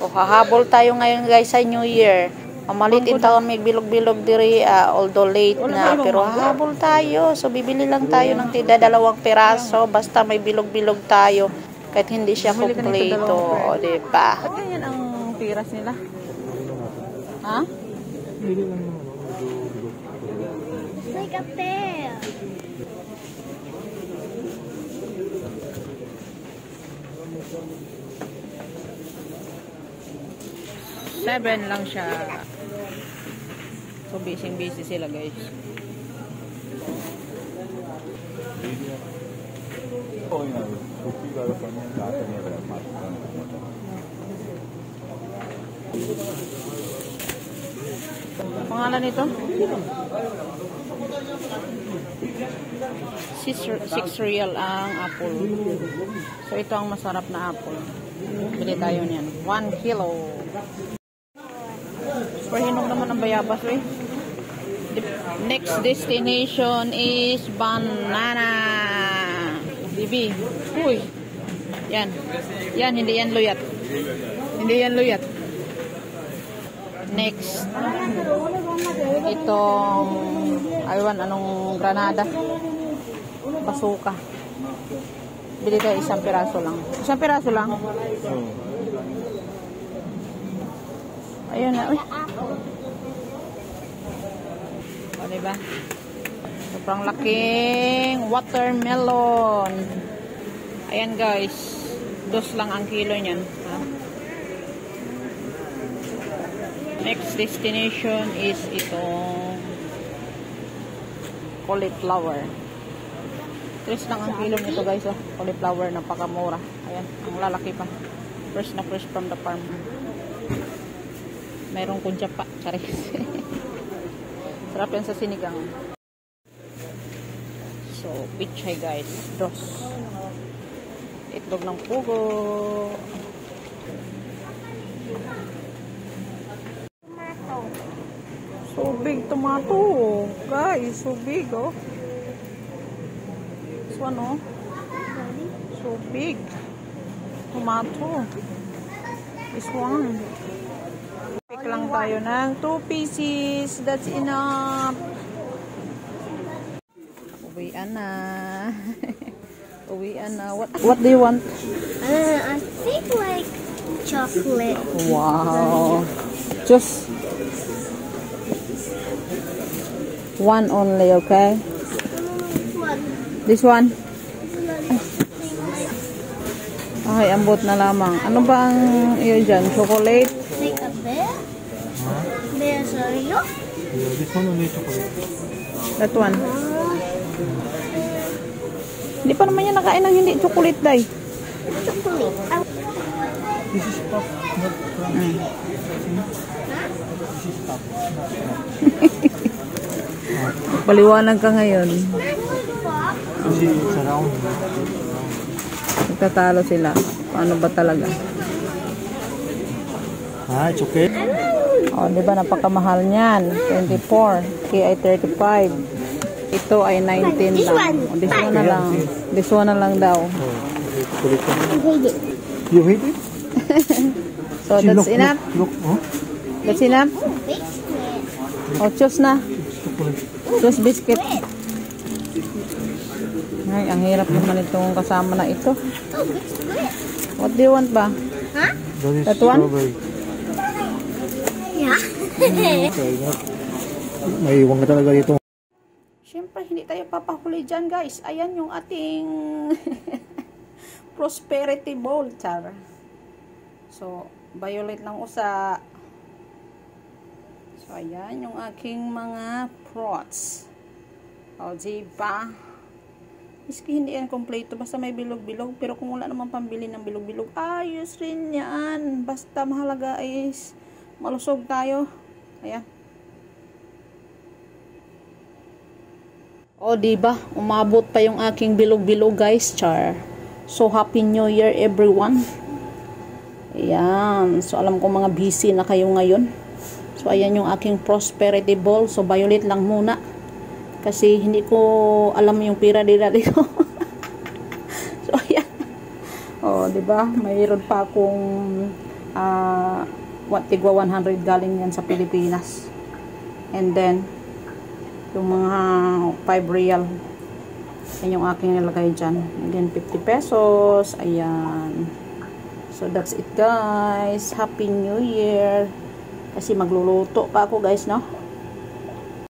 O hahabol tayo ngayon guys sa New Year. Mamalitin taon may bilog-bilog diri, although late na, pero hahabol tayo. So bibili lang tayo ng tida 2 piraso basta may bilog-bilog tayo kahit hindi siya kompleto, o diba? Ba't ganyan ang piras nila? Ha? Like a bear. $7 lang siya. So busy sila guys. Pangalan nito? 6 real ang apple. So ito ang masarap na apple. Bili tayo niyan. 1 kilo. Super hinog naman ang bayabas eh. Next destination is banana. Bibi. Uy. Yan. Yan, hindi yan luyat. Hindi yan luyat. Next. Itong aywan, anong granada. Basuka. Bili tayo 1 piraso lang. 1 piraso lang. Ayun na. Uy. O, diba? Sobrang laking watermelon. Ayan guys. 2 lang ang kilo niyan. Ha? Next destination is itong cauliflower. 3 lang ang kilo nito guys. Oh. Cauliflower, napakamura. Ayan, ang lalaki pa. Fresh na fresh from the farm. Mayroong kunja pa. Charis. Sarap yan sa sinigang. So, pichay guys. 2. Itlog ng pugo. So big tomato. Guys, so big oh. This one oh. So big. Tomato. This one. Pick lang tayo ng 2 pieces. That's enough. Uwian na. Uwian na. What do you want? I think like chocolate. Wow. Just 1 only, okay? This one? Ay, ambot na lamang. Ano ba ang iyo dyan? Chocolate? Like a bear? Bear's Oreo? This one only chocolate. That one? Hindi pa naman yan nakain ng hindi chocolate, day. Chocolate. This is puff, not crunch. This is puff, not crunch. Paliwanag ka ngayon. This is around. Nagtatalo sila. Paano ba talaga? It's okay. O, di ba napakamahal niyan? 24. Kaya ay 35. Ito ay 19 lang. O, this one na lang. This one na lang daw. You hate it? So, that's enough? Look, huh? That's enough? O, choose na. Choose biscuit. Ay, ang hirap naman itong kasama na ito. What do you want ba? Huh? That one? Strawberry. Yeah. May iwan ka talaga dito. Siyempre, hindi tayo papahuli dyan, guys. Ayan yung ating prosperity bowl, char. So, violet ng usa. So, ayan yung aking mga fruits. O, diba? Miski hindi yan kompleto, basta may bilog-bilog. Pero kung wala naman pambili ng bilog-bilog, ayos rin yan. Basta mahalaga is malusog tayo. Ayan. O, diba? Umabot pa yung aking bilog-bilog, guys, char. So, Happy New Year, everyone. Ayan. So, alam ko mga busy na kayo ngayon. So, ayan yung aking prosperity bowl. So, violet lang muna. Kasi hindi ko alam yung pira dito. So, ayan. O, diba? Mayroon pa akong tigwa 100 galing yan sa Pilipinas. And then, yung mga 5 real. Yan yung aking nilagay dyan. And then, 50 pesos. Ayan. So, that's it guys. Happy New Year. Kasi magluluto pa ako guys, no?